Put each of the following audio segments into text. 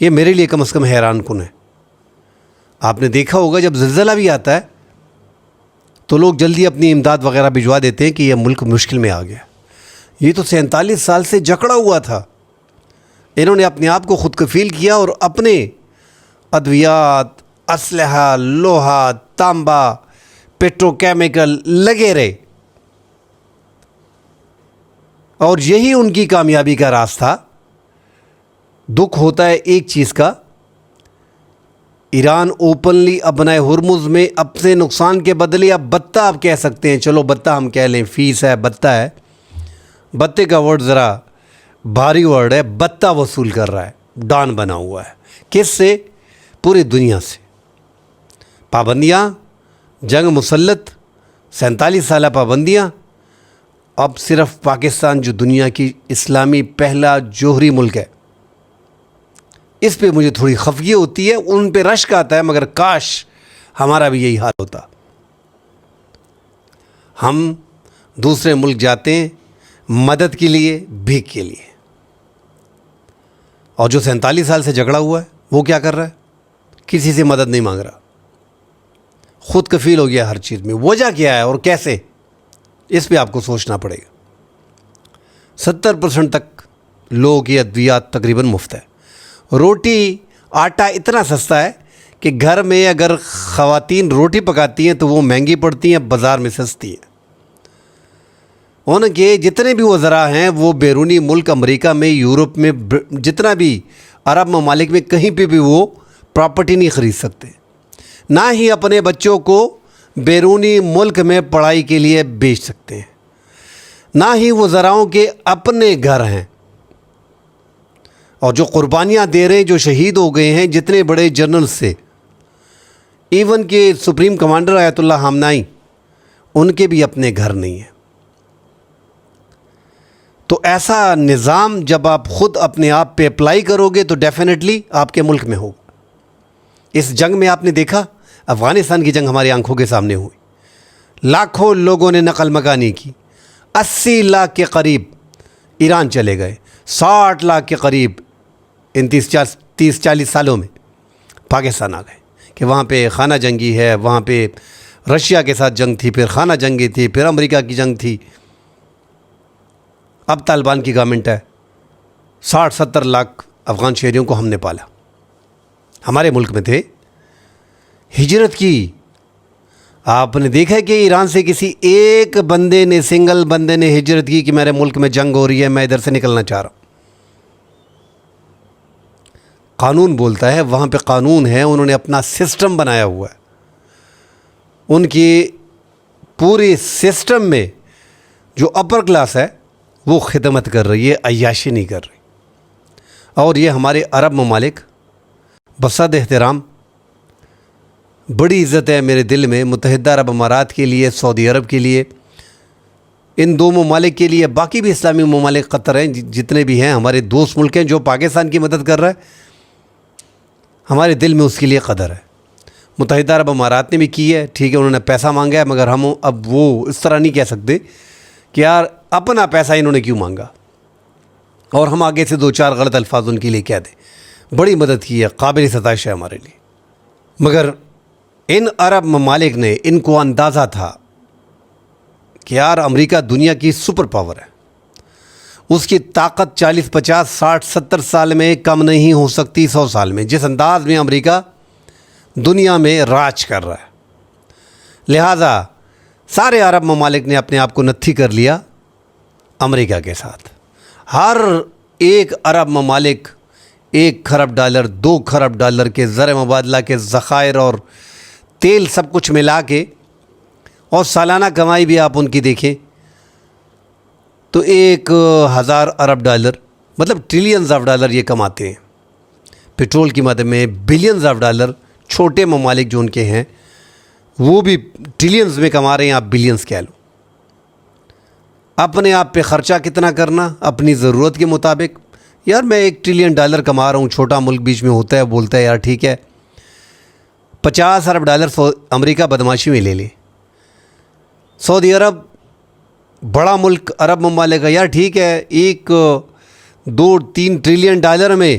یہ میرے لیے کم از کم حیران کن ہے۔ آپ نے دیکھا ہوگا جب زلزلہ بھی آتا ہے تو لوگ جلدی اپنی امداد وغیرہ بھجوا دیتے ہیں کہ یہ ملک مشکل میں آ گیا۔ یہ تو 47 سال سے جکڑا ہوا تھا، انہوں نے اپنے آپ کو خود کفیل کیا اور اپنے ادویات، اسلحہ، لوہا، تانبا، پیٹرو کیمیکل لگے رہے، اور یہی ان کی کامیابی کا راز تھا۔ دکھ ہوتا ہے ایک چیز کا، ایران اوپنلی ابنائے ہرمز میں اپنے نقصان کے بدلے، اب بتہ آپ کہہ سکتے ہیں، چلو بتہ ہم کہہ لیں، فیس ہے، بتہ ہے، بتے کا ورڈ ذرا بھاری ورڈ ہے، بتہ وصول کر رہا ہے، ڈان بنا ہوا ہے۔ کس سے؟ پوری دنیا سے۔ پابندیاں، جنگ مسلط، 47 سالہ پابندیاں۔ اب صرف پاکستان جو دنیا کی اسلامی پہلا جوہری ملک ہے، اس پہ مجھے تھوڑی خفگی ہوتی ہے، ان پہ رشک آتا ہے، مگر کاش ہمارا بھی یہی حال ہوتا۔ ہم دوسرے ملک جاتے ہیں مدد کے لیے، بھیک کے لیے، اور جو 47 سال سے جھگڑا ہوا ہے وہ کیا کر رہا ہے؟ کسی سے مدد نہیں مانگ رہا، خود کفیل ہو گیا ہر چیز میں۔ وجہ کیا ہے اور کیسے؟ اس پہ آپ کو سوچنا پڑے گا۔ 70% تک لوگوں کی ادویات تقریباً مفت ہے۔ روٹی، آٹا اتنا سستا ہے کہ گھر میں اگر خواتین روٹی پکاتی ہیں تو وہ مہنگی پڑتی ہیں، بازار میں سستی ہیں۔ ان کے جتنے بھی وزراء ہیں وہ بیرونی ملک، امریکہ میں، یورپ میں، جتنا بھی عرب ممالک میں، کہیں پہ بھی وہ پراپرٹی نہیں خرید سکتے، نہ ہی اپنے بچوں کو بیرونی ملک میں پڑھائی کے لیے بھیج سکتے ہیں، نہ ہی وزراؤں کے اپنے گھر ہیں۔ اور جو قربانیاں دے رہے ہیں، جو شہید ہو گئے ہیں، جتنے بڑے جنرل سے، ایون کہ سپریم کمانڈر آیت اللہ خامنائی، ان کے بھی اپنے گھر نہیں ہیں۔ تو ایسا نظام جب آپ خود اپنے آپ پہ اپلائی کرو گے تو ڈیفینیٹلی آپ کے ملک میں ہوگا۔ اس جنگ میں آپ نے دیکھا، افغانستان کی جنگ ہماری آنکھوں کے سامنے ہوئی، لاکھوں لوگوں نے نقل مکانی کی، 80 لاکھ کے قریب ایران چلے گئے، 60 لاکھ کے قریب ان 30-40 سالوں میں پاکستان آ گئے، کہ وہاں پہ خانہ جنگی ہے، وہاں پہ رشیا کے ساتھ جنگ تھی، پھر خانہ جنگی تھی، پھر امریکہ کی جنگ تھی، اب طالبان کی گورنمنٹ ہے۔ 60-70 لاکھ افغان شہریوں کو ہم نے پالا، ہمارے ملک میں تھے، ہجرت کی۔ آپ نے دیکھا کہ ایران سے کسی ایک بندے نے، سنگل بندے نے ہجرت کی کہ میرے ملک میں جنگ ہو رہی ہے، میں ادھر سے نکلنا چاہ رہا ہوں۔ قانون بولتا ہے، وہاں پہ قانون ہے، انہوں نے اپنا سسٹم بنایا ہوا ہے، ان کی پوری سسٹم میں جو اپر کلاس ہے وہ خدمت کر رہی ہے، عیاشی نہیں کر رہی۔ اور یہ ہمارے عرب ممالک، بصد احترام، بڑی عزت ہے میرے دل میں متحدہ عرب امارات کے لیے، سعودی عرب کے لیے، ان دو ممالک کے لیے، باقی بھی اسلامی ممالک، قطر ہیں، جتنے بھی ہیں ہمارے دوست ملک ہیں، جو پاکستان کی مدد کر رہا ہے، ہمارے دل میں اس کے لیے قدر ہے۔ متحدہ عرب امارات نے بھی کی ہے، ٹھیک ہے، انہوں نے پیسہ مانگا ہے، مگر ہم اب وہ اس طرح نہیں کہہ سکتے کہ یار اپنا پیسہ انہوں نے کیوں مانگا، اور ہم آگے سے 2-4 غلط الفاظ ان کے لیے کہہ دیں۔ بڑی مدد کی ہے، قابل ستائش ہے ہمارے لیے، مگر ان عرب ممالک نے، ان کو اندازہ تھا کہ یار امریکہ دنیا کی سپر پاور ہے، اس کی طاقت 40, 50, 60, 70 سال میں کم نہیں ہو سکتی 100 سال میں، جس انداز میں امریکہ دنیا میں راج کر رہا ہے۔ لہٰذا سارے عرب ممالک نے اپنے آپ کو نتھی کر لیا امریکہ کے ساتھ۔ ہر ایک عرب ممالک $1 کھرب، $2 کھرب کے زر مبادلہ کے ذخائر اور تیل سب کچھ ملا کے، اور سالانہ کمائی بھی آپ ان کی دیکھیں تو 1000 ارب ڈالر، مطلب ٹریلینز آف ڈالر یہ کماتے ہیں پیٹرول کی مد میں، بلینز آف ڈالر۔ چھوٹے ممالک جو ان کے ہیں وہ بھی ٹریلینز میں کما رہے ہیں، آپ بلینز کہہ لو۔ اپنے آپ پہ خرچہ کتنا کرنا اپنی ضرورت کے مطابق۔ یار میں $1 ٹریلین کما رہا ہوں، چھوٹا ملک بیچ میں ہوتا ہے، بولتا ہے یار ٹھیک ہے، $50 ارب امریکہ بدماشی میں لے لے، سعودی عرب بڑا ملک عرب ممالک کا، یار ٹھیک ہے، $1-2-3 ٹریلین میں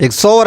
$100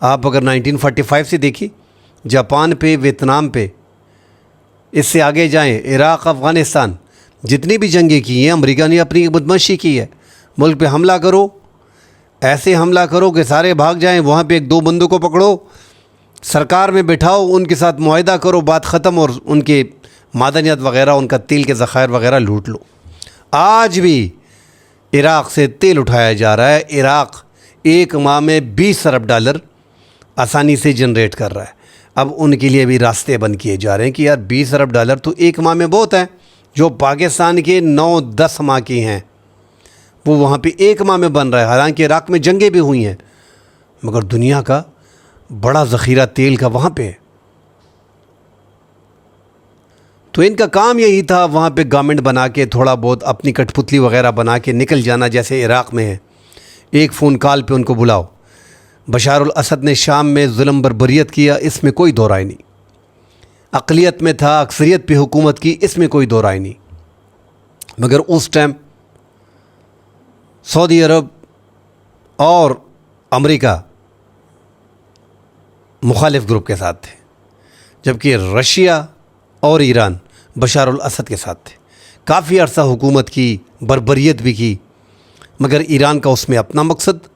آپ اگر 1945 سے دیکھیے، جاپان پہ، ویتنام پہ، اس سے آگے جائیں عراق، افغانستان، جتنی بھی جنگیں کی ہیں امریکہ نے اپنی بدمعاشی کی ہے. ملک پہ حملہ کرو، ایسے حملہ کرو کہ سارے بھاگ جائیں، وہاں پہ ایک دو بندوں کو پکڑو، سرکار میں بٹھاؤ، ان کے ساتھ معاہدہ کرو، بات ختم، اور ان کے معدنیات وغیرہ، ان کا تیل کے ذخائر وغیرہ لوٹ لو. آج بھی عراق سے تیل اٹھایا جا رہا ہے. عراق ایک ماہ میں $20 ارب آسانی سے جنریٹ کر رہا ہے. اب ان کے لیے بھی راستے بند کیے جا رہے ہیں کہ یار $20 ارب تو ایک ماہ میں بہت ہیں، جو پاکستان کے 9-10 ماہ کی ہیں وہ وہاں پہ ایک ماہ میں بن رہا ہے. حالانکہ عراق میں جنگیں بھی ہوئی ہیں، مگر دنیا کا بڑا ذخیرہ تیل کا وہاں پہ ہے. تو ان کا کام یہی تھا وہاں پہ گورنمنٹ بنا کے تھوڑا بہت اپنی کٹ پتلی وغیرہ بنا کے نکل جانا، جیسے عراق میں ہے. ایک فون کال پہ ان کو بلاؤ. بشار الاسد نے شام میں ظلم بربریت کیا، اس میں کوئی دو رائے نہیں. اقلیت میں تھا، اکثریت پہ حکومت کی، اس میں کوئی دو رائے نہیں. مگر اس ٹائم سعودی عرب اور امریکہ مخالف گروپ کے ساتھ تھے، جبکہ رشیا اور ایران بشار الاسد کے ساتھ تھے. کافی عرصہ حکومت کی، بربریت بھی کی، مگر ایران کا اس میں اپنا مقصد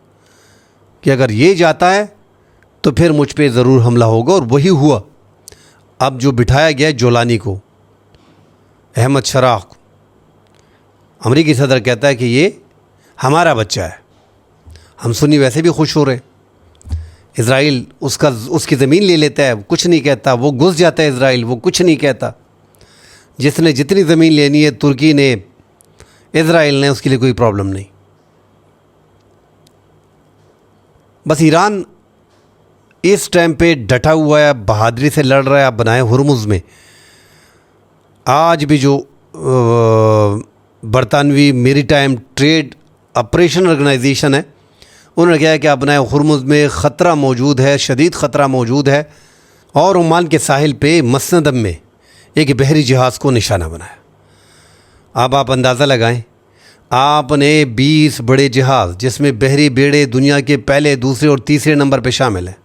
کہ اگر یہ جاتا ہے تو پھر مجھ پہ ضرور حملہ ہوگا، اور وہی ہوا. اب جو بٹھایا گیا جولانی کو، احمد شراح کو، امریکی صدر کہتا ہے کہ یہ ہمارا بچہ ہے. ہم سنی ویسے بھی خوش ہو رہے ہیں. اسرائیل اس کی زمین لے لیتا ہے، کچھ نہیں کہتا، وہ گھس جاتا ہے اسرائیل، وہ کچھ نہیں کہتا. جس نے جتنی زمین لینی ہے، ترکی نے، اسرائیل نے، اس کے لیے کوئی پرابلم نہیں. بس ایران اس ٹائم پہ ڈٹا ہوا ہے، بہادری سے لڑ رہا ہے. آپ بنائے ہرمز میں آج بھی جو برطانوی میری ٹائم ٹریڈ آپریشن آرگنائزیشن ہے، انہوں نے کہا کہ ابنائے ہرمز میں خطرہ موجود ہے، شدید خطرہ موجود ہے، اور عمان کے ساحل پہ مسندم میں ایک بحری جہاز کو نشانہ بنایا. اب آپ اندازہ لگائیں، آپ نے 20 بڑے جہاز جس میں بحری بیڑے دنیا کے پہلے، دوسرے اور تیسرے نمبر پہ شامل ہیں،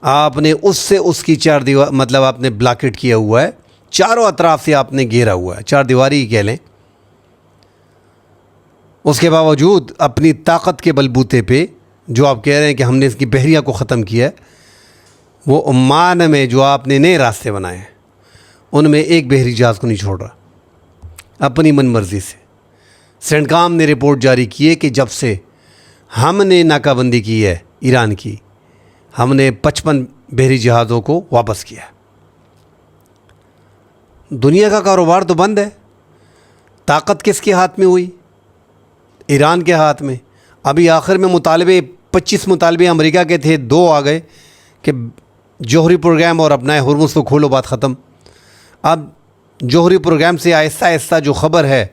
آپ نے اس کی چار دیوار، مطلب آپ نے بلاکٹ کیا ہوا ہے، چاروں اطراف سے آپ نے گھیرا ہوا ہے، چار دیواری ہی کہہ لیں. اس کے باوجود اپنی طاقت کے بلبوتے پہ جو آپ کہہ رہے ہیں کہ ہم نے اس کی بحریہ کو ختم کیا ہے، وہ عمان میں جو آپ نے نئے راستے بنائے ہیں ان میں ایک بحری جہاز کو نہیں چھوڑ رہا اپنی من مرضی سے. سینڈکام نے رپورٹ جاری کی ہے کہ جب سے ہم نے ناکہ بندی کی ہے ایران کی، ہم نے 55 بحری جہازوں کو واپس کیا. دنیا کا کاروبار تو بند ہے. طاقت کس کے ہاتھ میں ہوئی؟ ایران کے ہاتھ میں. ابھی آخر میں 25 مطالبے امریکہ کے تھے، 2 آ گئے کہ جوہری پروگرام اور ابنائے ہرمز کو کھولو، بات ختم. اب جوہری پروگرام سے آہستہ آہستہ جو خبر ہے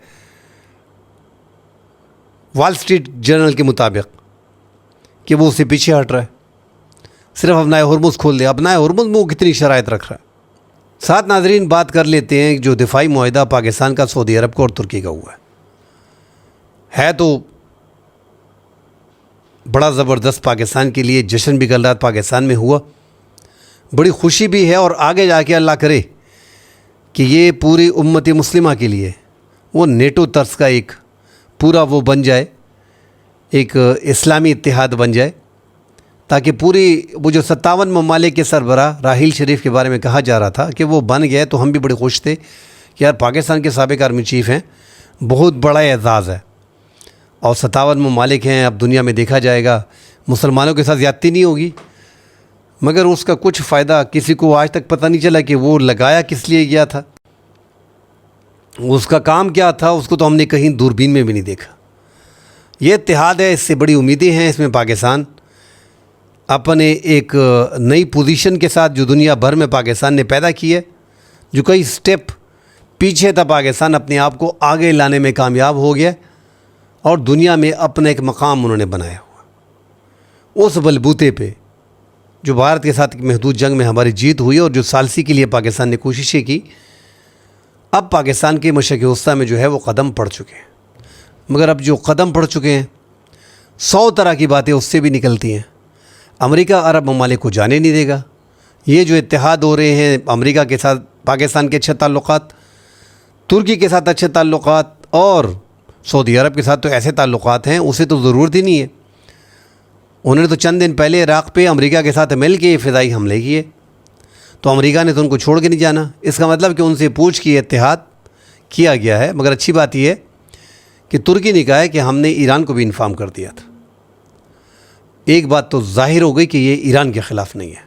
وال اسٹریٹ جرنل کے مطابق کہ وہ اسے پیچھے ہٹ رہا ہے، صرف ابنائے ہرمز کھول دے. ابنائے ہرمز میں وہ کتنی شرائط رکھ رہا ہے. ساتھ ناظرین بات کر لیتے ہیں جو دفاعی معاہدہ پاکستان کا سعودی عرب کو اور ترکی کا ہوا ہے تو بڑا زبردست پاکستان کے لیے جشن بھی کل رات پاکستان میں ہوا، بڑی خوشی بھی ہے، اور آگے جا کے اللہ کرے کہ یہ پوری امت مسلمہ کے لیے وہ نیٹو طرز کا ایک پورا وہ بن جائے، ایک اسلامی اتحاد بن جائے، تاکہ پوری وہ جو 57 ممالک کے سربراہ راحیل شریف کے بارے میں کہا جا رہا تھا کہ وہ بن گئے، تو ہم بھی بڑے خوش تھے کہ یار پاکستان کے سابق آرمی چیف ہیں، بہت بڑا اعزاز ہے. اور 57 ممالک ہیں، اب دنیا میں دیکھا جائے گا مسلمانوں کے ساتھ زیادتی نہیں ہوگی، مگر اس کا کچھ فائدہ کسی کو آج تک پتہ نہیں چلا کہ وہ لگایا کس لیے گیا تھا، اس کا کام کیا تھا، اس کو تو ہم نے کہیں دوربین میں بھی نہیں دیکھا. یہ اتحاد ہے، اس سے بڑی امیدیں ہیں. اس میں پاکستان اپنے ایک نئی پوزیشن کے ساتھ جو دنیا بھر میں پاکستان نے پیدا کی ہے، جو کئی سٹیپ پیچھے تھا پاکستان اپنے آپ کو آگے لانے میں کامیاب ہو گیا، اور دنیا میں اپنا ایک مقام انہوں نے بنایا ہوا. اس بلبوتے پہ جو بھارت کے ساتھ ایک محدود جنگ میں ہماری جیت ہوئی، اور جو ثالثی کے لیے پاکستان نے کوششیں کی، اب پاکستان کے مشرق وسطیٰ میں جو ہے وہ قدم پڑ چکے ہیں. مگر اب جو قدم پڑ چکے ہیں 100 طرح کی باتیں اس سے بھی نکلتی ہیں. امریکہ عرب ممالک کو جانے نہیں دے گا. یہ جو اتحاد ہو رہے ہیں امریکہ کے ساتھ پاکستان کے اچھے تعلقات، ترکی کے ساتھ اچھے تعلقات اور سعودی عرب کے ساتھ تو ایسے تعلقات ہیں اسے تو ضرورت ہی نہیں ہے. انہوں نے تو چند دن پہلے عراق پہ امریکہ کے ساتھ مل کے فضائی حملے کیے، تو امریکہ نے تو ان کو چھوڑ کے نہیں جانا. اس کا مطلب کہ ان سے پوچھ کے اتحاد کیا گیا ہے. مگر اچھی بات یہ ہے کہ ترکی نے کہا ہے کہ ہم نے ایران کو بھی انفارم کر دیا تھا. ایک بات تو ظاہر ہو گئی کہ یہ ایران کے خلاف نہیں ہے.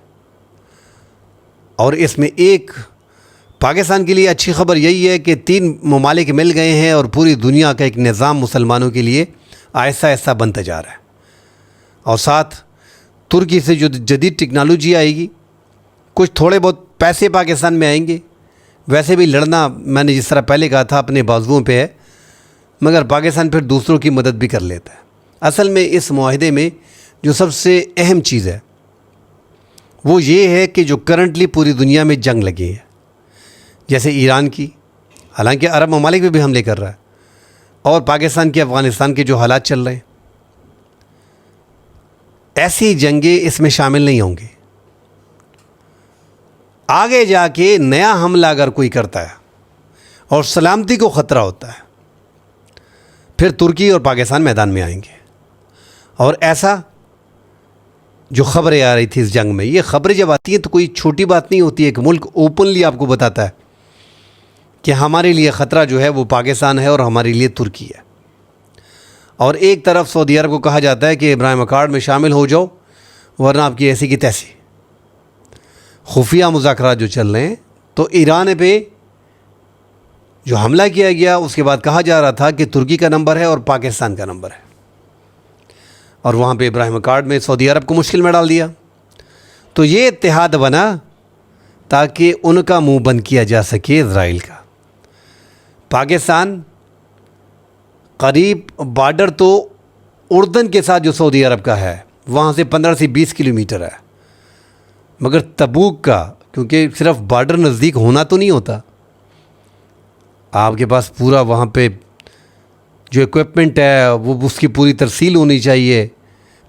اور اس میں ایک پاکستان کے لیے اچھی خبر یہی ہے کہ 3 ممالک مل گئے ہیں اور پوری دنیا کا ایک نظام مسلمانوں کے لیے آہستہ آہستہ بنتا جا رہا ہے. اور ساتھ ترکی سے جو جدید ٹیکنالوجی آئے گی، کچھ تھوڑے بہت پیسے پاکستان میں آئیں گے. ویسے بھی لڑنا میں نے جس طرح پہلے کہا تھا اپنے بازوؤں پہ ہے، مگر پاکستان پھر دوسروں کی مدد بھی کر لیتا ہے. اصل میں اس معاہدے میں جو سب سے اہم چیز ہے وہ یہ ہے کہ جو کرنٹلی پوری دنیا میں جنگ لگی ہے، جیسے ایران کی، حالانکہ عرب ممالک میں بھی حملے کر رہا ہے، اور پاکستان کے افغانستان کے جو حالات چل رہے ہیں، ایسی جنگیں اس میں شامل نہیں ہوں گی. آگے جا کے نیا حملہ اگر کوئی کرتا ہے اور سلامتی کو خطرہ ہوتا ہے، پھر ترکی اور پاکستان میدان میں آئیں گے. اور ایسا جو خبریں آ رہی تھی اس جنگ میں، یہ خبریں جب آتی ہیں تو کوئی چھوٹی بات نہیں ہوتی ہے. کہ ملک اوپنلی آپ کو بتاتا ہے کہ ہمارے لیے خطرہ جو ہے وہ پاکستان ہے اور ہمارے لیے ترکی ہے. اور ایک طرف سعودی عرب کو کہا جاتا ہے کہ ابراہیم اکارڈ میں شامل ہو جاؤ ورنہ آپ کی ایسی کی تیسی. خفیہ مذاکرات جو چل رہے ہیں، تو ایران پہ جو حملہ کیا گیا اس کے بعد کہا جا رہا تھا کہ ترکی کا نمبر ہے اور پاکستان کا نمبر ہے، اور وہاں پہ ابراہیم اکارڈ میں سعودی عرب کو مشکل میں ڈال دیا. تو یہ اتحاد بنا تاکہ ان کا منہ بند کیا جا سکے اسرائیل کا. پاکستان قریب بارڈر تو اردن کے ساتھ جو سعودی عرب کا ہے وہاں سے 15 سے 20 کلومیٹر ہے، مگر تبوک کا کیونکہ صرف بارڈر نزدیک ہونا تو نہیں ہوتا، آپ کے پاس پورا وہاں پہ جو ایکوپمنٹ ہے وہ اس کی پوری ترسیل ہونی چاہیے.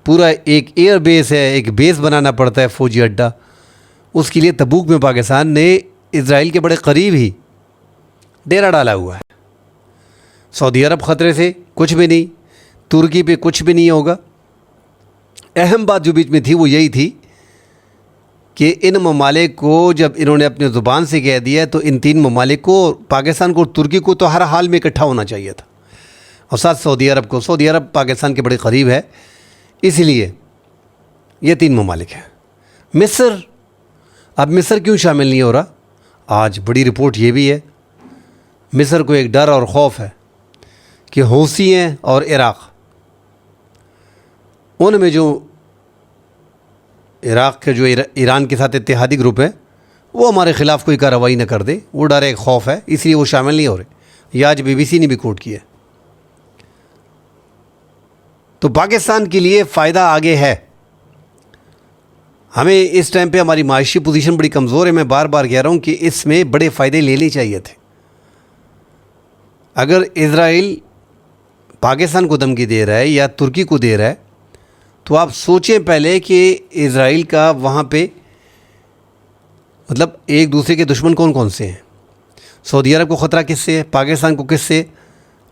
پورا ایک ایئر بیس ہے، ایک بیس بنانا پڑتا ہے فوجی اڈہ. اس کے لیے تبوک میں پاکستان نے اسرائیل کے بڑے قریب ہی ڈیرا ڈالا ہوا ہے. سعودی عرب خطرے سے کچھ بھی نہیں، ترکی پہ کچھ بھی نہیں ہوگا. اہم بات جو بیچ میں تھی وہ یہی تھی کہ ان ممالک کو جب انہوں نے اپنے زبان سے کہہ دیا تو ان 3 ممالک کو، پاکستان کو اور ترکی کو، تو ہر حال میں اکٹھا ہونا چاہیے تھا. اور ساتھ سعودی عرب کو. سعودی عرب پاکستان کے بڑے قریب ہے، اس لیے یہ 3 ممالک ہیں. مصر، اب مصر کیوں شامل نہیں ہو رہا؟ آج بڑی رپورٹ یہ بھی ہے، مصر کو ایک ڈر اور خوف ہے کہ حوثی ہیں اور عراق، ان میں جو عراق کے جو ایران کے ساتھ اتحادی گروپ ہے وہ ہمارے خلاف کوئی کارروائی نہ کر دے، وہ ڈر ایک خوف ہے، اس لیے وہ شامل نہیں ہو رہے. یہ آج BBC نے بھی کوٹ کیا. تو پاکستان کے لیے فائدہ آگے ہے. ہمیں اس ٹائم پہ ہماری معاشی پوزیشن بڑی کمزور ہے. میں بار بار کہہ رہا ہوں کہ اس میں بڑے فائدے لینے چاہیے تھے. اگر اسرائیل پاکستان کو دھمکی دے رہا ہے یا ترکی کو دے رہا ہے تو آپ سوچیں پہلے کہ اسرائیل کا وہاں پہ مطلب ایک دوسرے کے دشمن کون کون سے ہیں. سعودی عرب کو خطرہ کس سے ہے، پاکستان کو کس سے،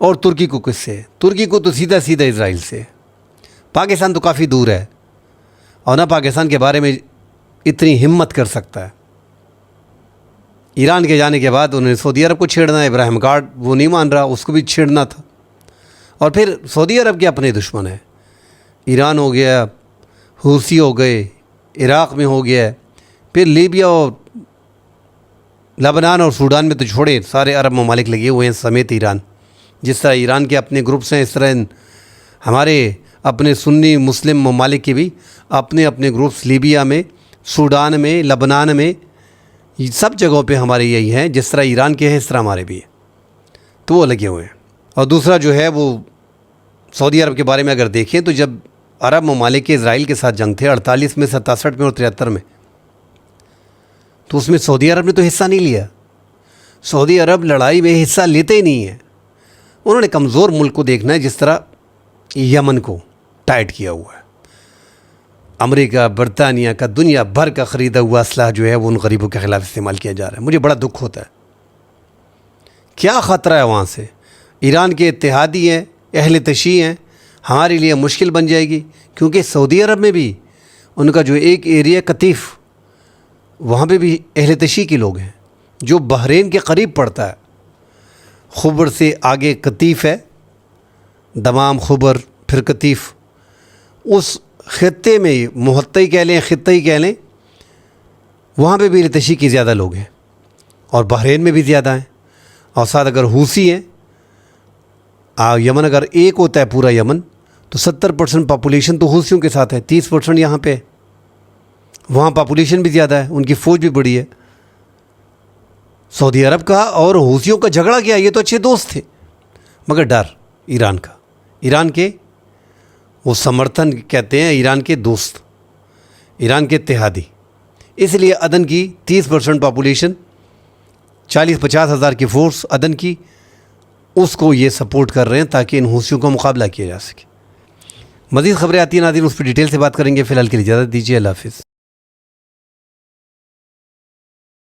اور ترکی کو کس سے. ترکی کو تو سیدھا سیدھا اسرائیل سے. پاکستان تو کافی دور ہے اور نہ پاکستان کے بارے میں اتنی ہمت کر سکتا ہے. ایران کے جانے کے بعد انہوں نے سعودی عرب کو چھیڑنا ہے. ابراہیم اکارڈ وہ نہیں مان رہا، اس کو بھی چھیڑنا تھا. اور پھر سعودی عرب کے اپنے دشمن ہیں، ایران ہو گیا، حوثی ہو گئے، عراق میں ہو گیا، پھر لیبیا اور لبنان اور سوڈان میں تو چھوڑے سارے عرب ممالک لگے ہوئے ہیں سمیت ایران. جس طرح ایران کے اپنے گروپس ہیں اس طرح ہمارے اپنے سنی مسلم ممالک کے بھی اپنے اپنے گروپس لیبیا میں، سوڈان میں، لبنان میں، یہ سب جگہوں پہ ہمارے یہی ہیں. جس طرح ایران کے ہیں اس طرح ہمارے بھی ہیں، تو وہ لگے ہوئے ہیں. اور دوسرا جو ہے وہ سعودی عرب کے بارے میں اگر دیکھیں تو جب عرب ممالک کے اسرائیل کے ساتھ جنگ تھے 48 میں، 67 میں اور 73 میں، تو اس میں سعودی عرب نے تو حصہ نہیں لیا. سعودی عرب لڑائی میں حصہ لیتے ہی نہیں ہیں. انہوں نے کمزور ملک کو دیکھنا ہے، جس طرح یمن کو ٹائٹ کیا ہوا ہے. امریکہ برطانیہ کا دنیا بھر کا خریدا ہوا اسلحہ جو ہے وہ ان غریبوں کے خلاف استعمال کیا جا رہا ہے. مجھے بڑا دکھ ہوتا ہے. کیا خطرہ ہے وہاں سے؟ ایران کے اتحادی ہیں, اہل تشیع ہیں, ہمارے لیے مشکل بن جائے گی. کیونکہ سعودی عرب میں بھی ان کا جو ایک ایریا قطیف, وہاں پہ بھی اہل تشیع کے لوگ ہیں, جو بحرین کے قریب پڑتا ہے. خبر سے آگے قطیف ہے, دمام, خبر, پھر قطیف. اس خطے میں محطی کہہ لیں, خطی کہہ لیں, وہاں پہ بھی اہل تشیع کے زیادہ لوگ ہیں, اور بحرین میں بھی زیادہ ہیں. اور ساتھ اگر حوثی ہیں, یمن اگر ایک ہوتا ہے پورا یمن, تو 70% پاپولیشن تو حوثیوں کے ساتھ ہے, 30% یہاں پہ. وہاں پاپولیشن بھی زیادہ ہے, ان کی فوج بھی بڑی ہے. سعودی عرب کا اور حوثیوں کا جھگڑا کیا, یہ تو اچھے دوست تھے, مگر ڈر ایران کا, ایران کے وہ سمرتھن کہتے ہیں, ایران کے دوست, ایران کے اتحادی. اس لیے عدن کی 30% پاپولیشن, 40-50 ہزار کی فورس عدن کی, اس کو یہ سپورٹ کر رہے ہیں تاکہ ان حوثیوں کا مقابلہ کیا جا سکے. مزید خبریں آتی ہیں ناظرین, اس پہ ڈیٹیل سے بات کریں گے. فی الحال کے لیے اجازت دیجیے. اللہ حافظ.